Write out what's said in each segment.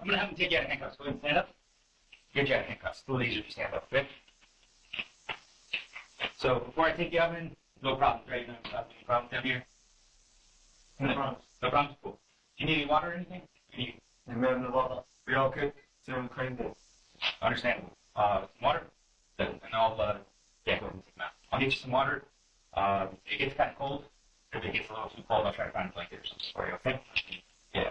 going to have him take you out of handcuffs. Go ahead and stand up. Get you out of handcuffs. A little easier if you stand up, okay? So before I take you out, man, no problems, right? No problems down here? No problems. No problems? Cool. Do you need any water or anything? We all good. So I'm crying. Understandable. Some water? And I'll, yeah, go ahead and take them out. I'll get you some water. It gets kind of cold. If it gets a little too cold, I'll try to find a blanket or something for you, okay? Yeah.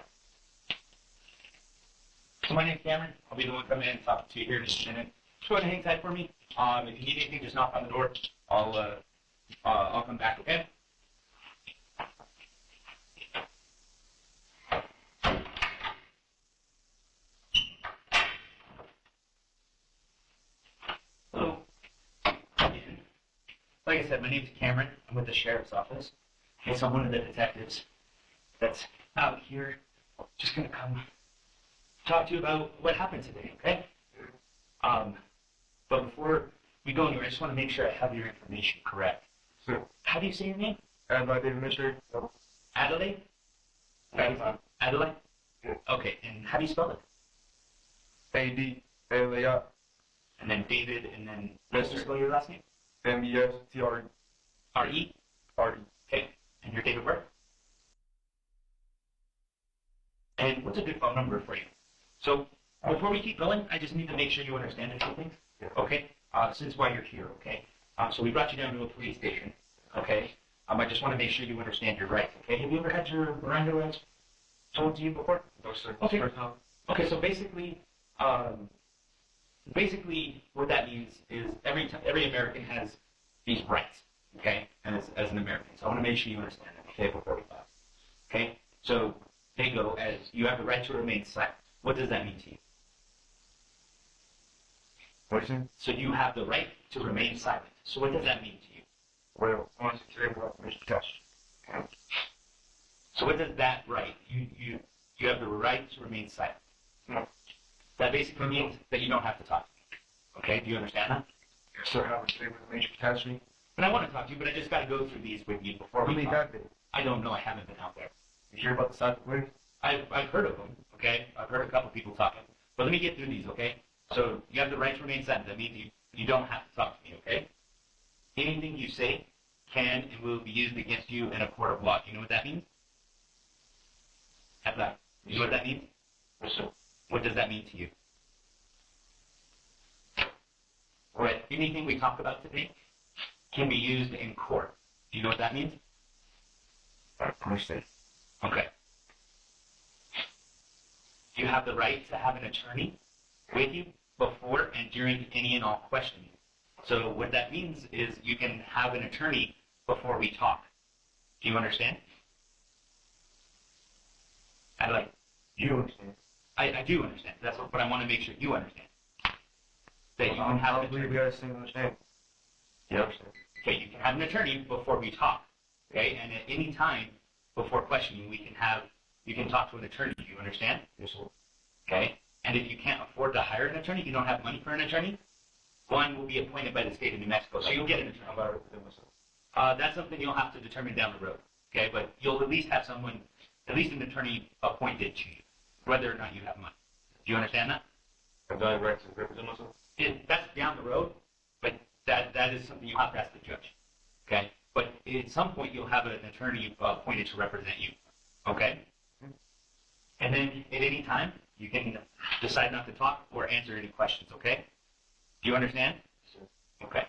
So my name's Cameron. I'll be the one coming in and talking to you here in just a minute. Just go ahead and hang tight for me. If you need anything, just knock on the door. I'll come back, okay? Hello. Like I said, my name's Cameron. I'm with the Sheriff's Office. Okay, so I'm one of the detectives that's out here. Just gonna come talk to you about what happened today, okay? But before we go anywhere, I just want to make sure I have your information correct. Sure. How do you say your name? Adelaide, Mr. Adelaide? Adelaide? Yeah. Okay, and how do you spell it? A-D-L-A-I. And then David, and then what's your spell your last name? M-E-S-T-R-E. R-E? R-E. Okay, and your date of birth? And what's a good phone number for you? So, before we keep going, I just need to make sure you understand a few things, Yeah. okay? Since why you're here, okay? So we brought you down to a police station, okay? I just want to make sure you understand your rights, okay? Have you ever had your Miranda rights told to you before? No, sir. Okay. First time. Okay, so basically what that means is every American has these rights, okay? And as an American, so I want to make sure you understand that, okay, before we talk, okay? So they go as you have the right to remain silent. What does that mean to you? What is it? So you have the right to remain silent. So what does that mean to you? Well, I want to say about Mr. Test. So what does that right? You have the right to remain silent. No. That basically means that you don't have to talk to me. Okay, do you understand that? Yes, sir. I would say with major catastrophe. And I want to talk to you, but I just got to go through these with you before we talk. That big. I don't know. I haven't been out there. You hear about the South Wales? I've heard of them. Okay, I've heard a couple people talking. But let me get through these. Okay. So you have the right to remain silent. That means you don't have to talk to me. Okay. Anything you say can and will be used against you in a court of law. Do you know what that means? Have that. You know what that means? Yes, sir. What does that mean to you? Right. Anything we talk about today can be used in court. Do you know what that means? Understand. Okay. You have the right to have an attorney with you before and during any and all questioning. So what that means is you can have an attorney before we talk. Do you understand? You understand. I do understand. That's what I want to make sure you understand. That you can have an attorney. We gotta still understand. You understand? Okay, you can have an attorney before we talk. Okay, and at any time before questioning, you can talk to an attorney. Do you understand? Yes, sir. Okay, and if you can't afford to hire an attorney, you don't have money for an attorney, one will be appointed by the state of New Mexico, so you'll get an How attorney. about it with myself? That's something you'll have to determine down the road. Okay, but you'll at least have someone, at least an attorney appointed to you, whether or not you have money. Do you understand that? Have I right to represent myself? That's down the road, but that is something you'll have to ask the judge. Okay, but at some point you'll have an attorney appointed to represent you. Okay, and then at any time you can decide not to talk or answer any questions. Okay, do you understand? Sure. Okay.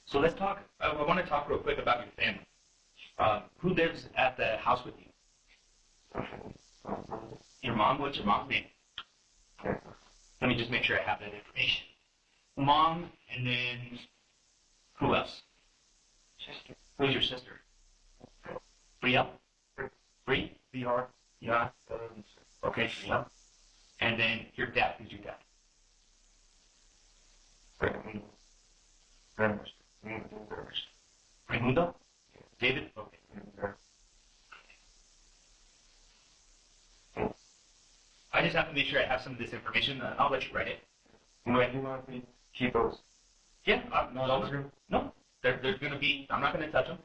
So let's talk. I want to talk real quick about your family. Who lives at the house with you? Your mom. What's your mom's name? Let me just make sure I have that information. Mom, and then who else? Sister. Who's your sister? Bria? Bree? B-R. Yeah. Okay, Bria. And then your dad. Who's your dad? Raimundo? David? Okay. I just have to make sure I have some of this information. I'll let you write it. You want me to keep those? Yeah, no, there's going to be, I'm not going to touch them.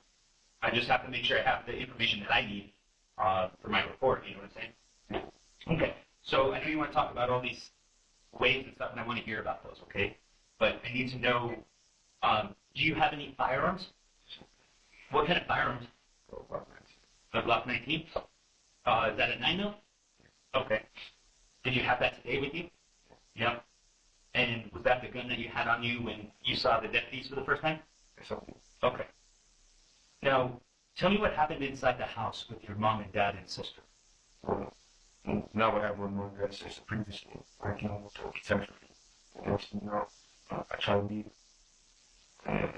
I just have to make sure I have the information that I need for my report, you know what I'm saying? Okay. So I know you want to talk about all these ways and stuff, and I want to hear about those, okay? But I need to know, do you have any firearms? What kind of firearms? A Glock 19? Is that a 9 mil? Okay. Did you have that today with you? Yeah. And was that the gun that you had on you when you saw the deputies for the first time? Okay. Now, tell me what happened inside the house with your mom and dad and sister. Now I have one more and sister previously working on the protection. And I try to leave. And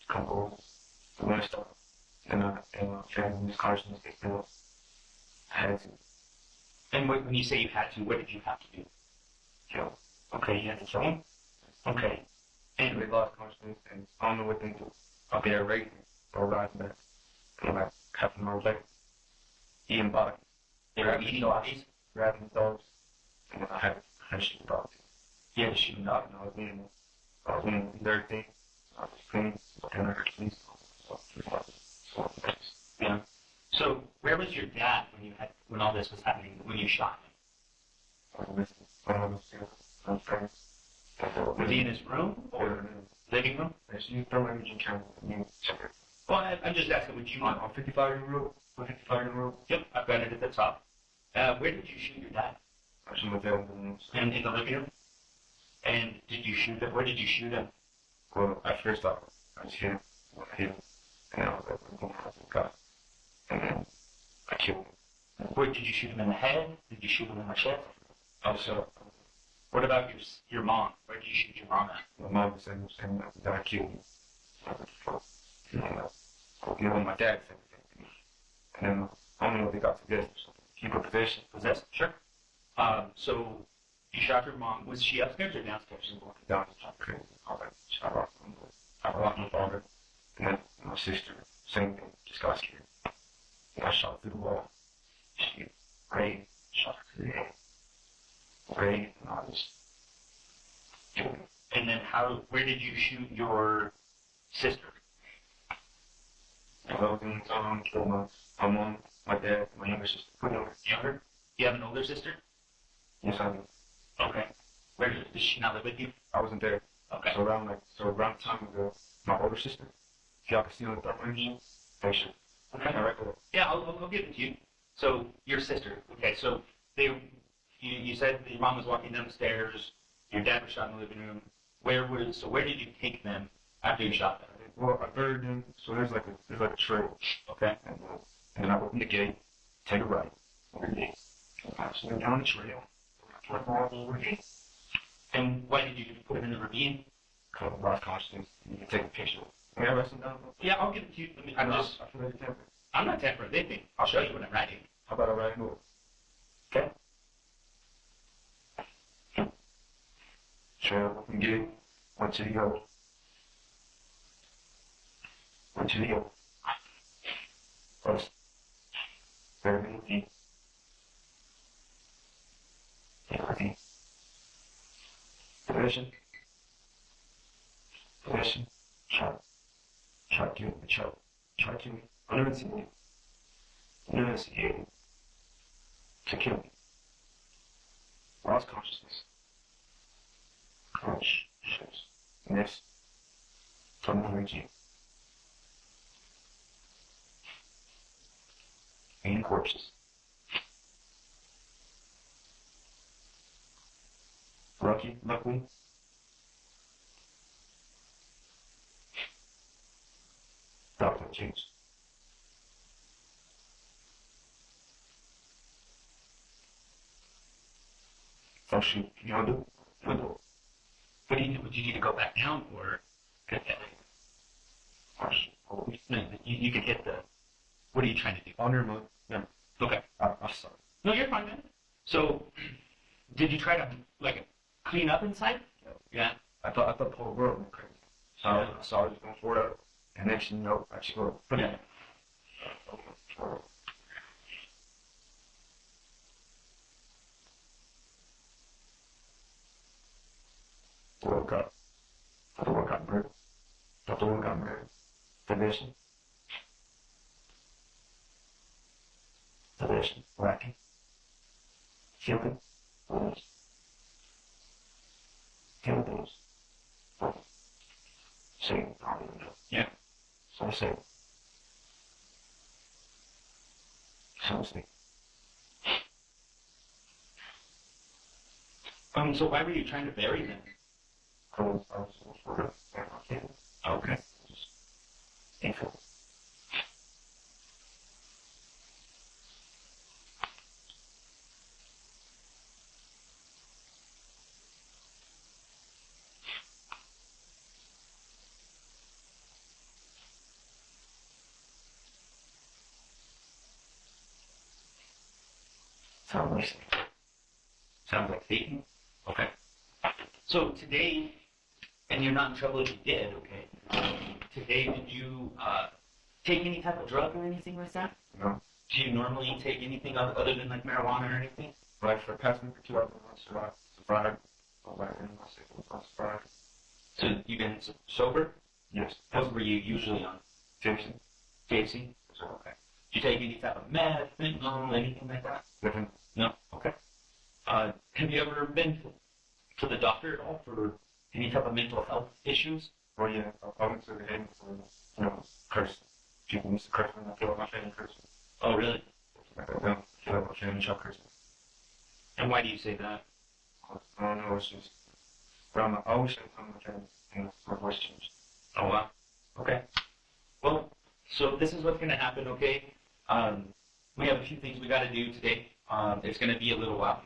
come over. When I start, and this Carson is I had to. And when you say you had to, what did you have to do? Kill. Okay, you had to kill him? Okay. And they lost consciousness, and I don't know what they do. I'll be at rate or riding back. And like half an hour later, eating body. They were eating bodies? Grabbing dogs. And I had to shoot the dog. You had to shoot a dog? And I was being dirty. I was clean. And I heard police. Yeah. So where was your dad when all this was happening, when you shot him? Was he in his room or living room? Well, I'm just asking what you want. On 55 in room. 55 in room. Yep, I've got it at the top. Where did you shoot your dad? I shoot my dad in the room. In the living room? And did you shoot him? Where did you shoot him? Well, at first I just hit him. I hit him. And I was like, I'm going to have to go. And then I killed him. Where did you shoot him in the head? Did you shoot him in the chest? Also, What about your mom? Where did you shoot your mom at? my mom was saying that I killed him. You know, my dad said everything. And then I don't know what they got together. He put possession. Possessed? Sure. So you shot your mom. Was she upstairs or downstairs? Down the top crazy. I locked my father. And then my sister, same thing, just got scared. And I shot through the wall. She raved, shot her through the head. Raved, and I just killed her. And then where did you shoot your sister? I was in killed my mom, my dad, my younger sister. Younger? You have an older sister? Yes, I do. Okay. Does she not live with you? I wasn't there. Okay. So around time ago, my older sister, if y'all can see on the third engine, they should. Okay. Right there. Yeah, I'll give it to you. So your sister. Okay. So you said your mom was walking down the stairs. Your dad was shot in the living room. Where did you take them after you shot them? Well, I buried them, so there's like a trail. Okay. And then I open the gate, take a right. So they're down the trail. And why did you put them in the ravine? Called lost consciousness. You can take a picture. Can I write some down? Yeah, I'll give it to you. I feel like temper. I'm not tampering anything. I'll show you what I'm writing. How about I write a note? Okay. Trail, open gate, went to the hill. Went to the hill. First, very many feet. Possession. Shot you, unenunciated, to kill me. Lost consciousness. Consciousness. From the regime. And corpses. Luckily, that was changed. Oh shoot, you know do? What do you do? Would you need to go back down or? No, you can hit the. What are you trying to do? On your move. Yeah. Okay. I'm sorry. No, you're fine, man. So, did you try to clean up inside? Yeah. I thought the whole world was crazy. So I was just going for it. And next thing you know, I just go. Yeah. Woke up. The one got murdered. The one got murdered. Division. Wacky. Feeling those. Feel those. Saying probably enough. Yeah. So I say. Something. So why were you trying to bury them? Because I was sort of okay. Okay. Info. Sounds like Satan. Okay. So today, and you're not in trouble if you did, okay? Today, did you take any type of drug or anything like that? No. Do you normally take anything other than like marijuana or anything? Right, for the past week or two, I've been on sobriety. Sobriety. So you've been sober? Yes. What were you usually on? Jason. JC? So, okay. Do you take any type of meth, fentanyl, anything like that? Different. No? Okay. Have you ever been to the doctor at all for any type of mental health issues? Well, yeah, I went to the head for, curse. People used to curse when I feel like my family curse. Oh, really? Like I don't feel like my family shall curse me. And why do you say that? I don't know, it's just, but I always say something like that, my voice changed. Oh, wow. Okay. Well, so this is what's going to happen, okay? We have a few things we got to do today. It's going to be a little while.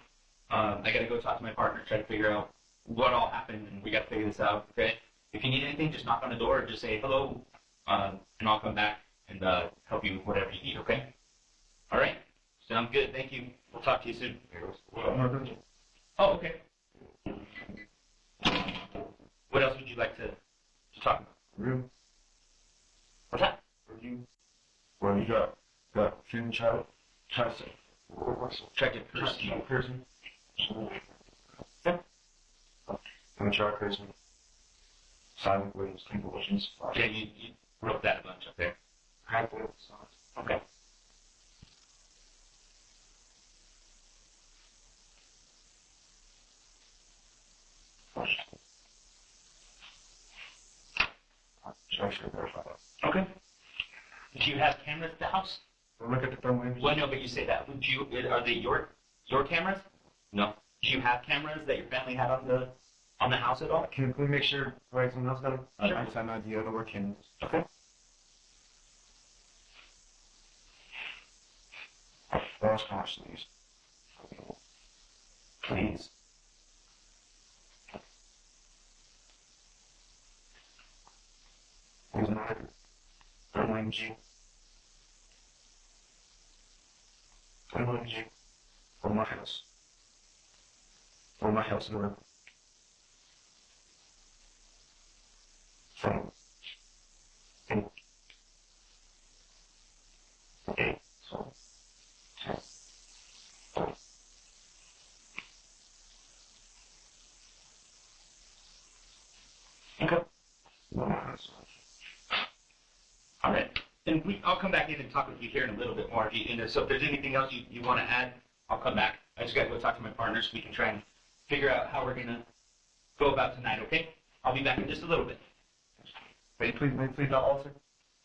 I got to go talk to my partner, try to figure out what all happened, and we got to figure this out, okay? If you need anything, just knock on the door, just say hello, and I'll come back and help you with whatever you need, okay? All right? Sounds good. Thank you. We'll talk to you soon. Oh, okay. What else would you like to talk about? Room? What's that? Review? Well, you got feeling child? Child say. Check it person. Yeah. I'm a child person. Silent waves, conclusions. Yeah, you wrote that a bunch up there. Okay. Okay. Do you have cameras at the house? Look at the thermal image. Well, no, but you say that. Are they your cameras? No. Do you have cameras that your family had on the house at all? Can we make sure, right, someone else got them? Sure. I just have an idea of the work cameras. Okay. Boss constantly. Please. Here's another thermal image. Thermal image for my house. For my house in the river. From okay, so Okay. All right. And I'll come back in and talk with you here in a little bit more. So if there's anything else you want to add, I'll come back. I just got to go talk to my partner so we can try and figure out how we're going to go about tonight, okay? I'll be back in just a little bit. May please not alter.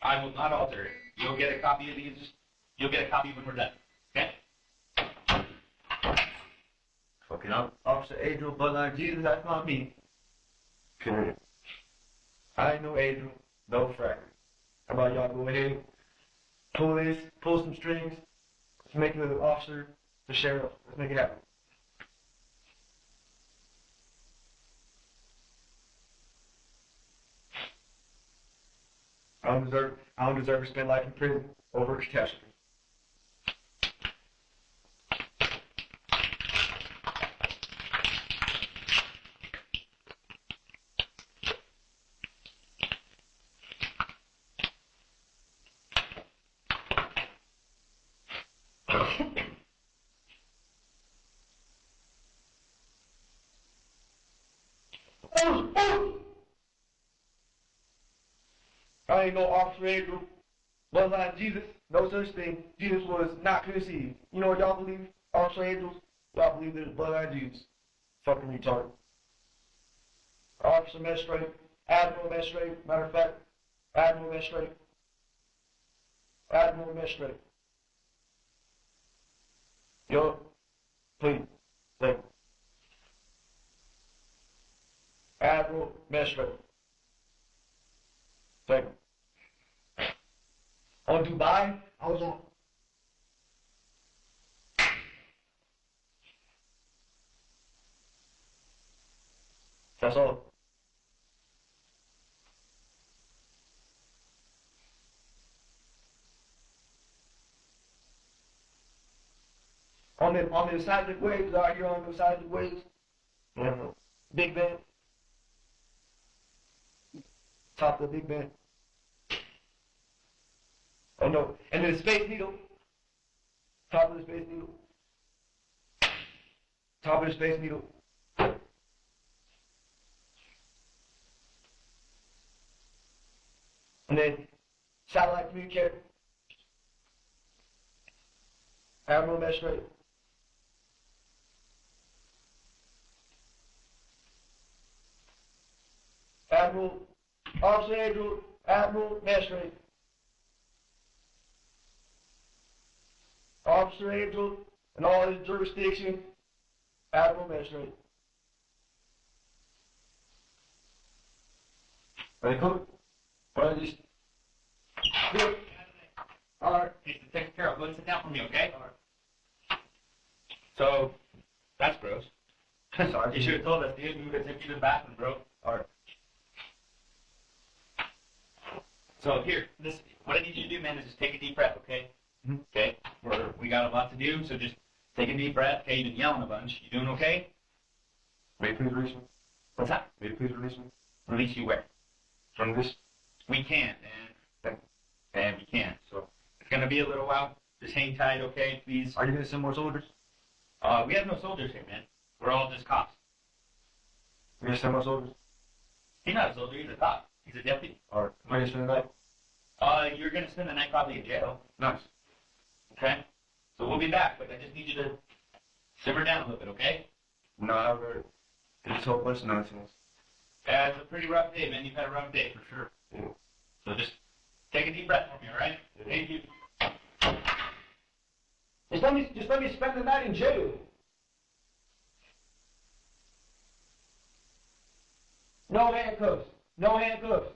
I will not alter it. You'll get a copy of these. You'll get a copy when we're done, okay? Fucking up. Officer Adriel, but like Jesus, that's not me. Period. I ain't no Adriel, no fracker. How about y'all go ahead, pull some strings, let's make it the officer, the sheriff, let's make it happen. I don't deserve to spend life in prison over a catastrophe. I ain't no Officer Adriel, bloodline Jesus, no such thing. Jesus was not conceived. You know what y'all believe? Officer Adriel, Y'all believe there's blood IDs. Fucking retarded. Officer Magistrate, Admiral Magistrate, matter of fact, Admiral Magistrate, Admiral Magistrate. Yo, please, thank you. Admiral Magistrate. Thank you. On Dubai, I was on. That's all. On the side of the waves, out here on the side of the waves. Yeah. Big Ben. Top of the Big Ben. Oh no. And then the Space Needle. Top of the Space Needle. Top of the Space Needle. And then satellite communicator. Admiral Magistrate. Admiral, Officer Angel, Admiral Magistrate. Officer Angel and all his jurisdiction, Admiral Magistrate. Ready, cook? Or just good. All right. Hey, take care of. Go and sit down for me, okay? All right. So, that's gross. Sorry. You should have told us, dude. We would have taken you to the bathroom, bro. All right. So here, what I need you to do, man, is just take a deep breath, okay? Mm-hmm. Okay? We got a lot to do, so just take a deep breath. Okay, you've been yelling a bunch. You doing okay? May you please release me? What's that? May you please release me? Release you where? From this? We can't, man. And we can't. So it's gonna be a little while. Just hang tight, okay? Please. Are you gonna send more soldiers? We have no soldiers here, man. We're all just cops. You're gonna send more soldiers? He's not a soldier. He's a cop. He's a deputy. All right. Am I gonna spend the night? You're gonna spend the night probably in jail. Nice. Okay? So we'll be back, but I just need you to simmer down a little bit, okay? No, I've heard this whole bunch of nonsense. Yeah, it's a pretty rough day, man. You've had a rough day, for sure. Yeah. So just take a deep breath for me, all right? Yeah. Thank you. Just let me spend the night in jail. No handcuffs. No handcuffs.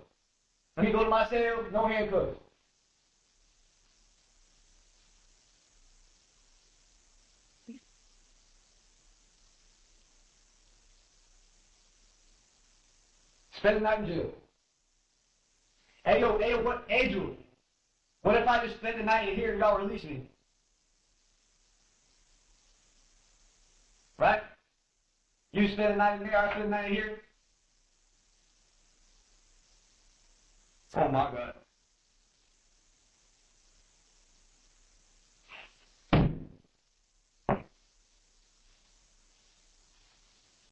Let me go to my cell. No handcuffs. Spend the night in jail. Hey, what, Angel? What if I just spend the night in here and y'all release me? Right? You spend the night in there, I spend the night in here. Oh my God.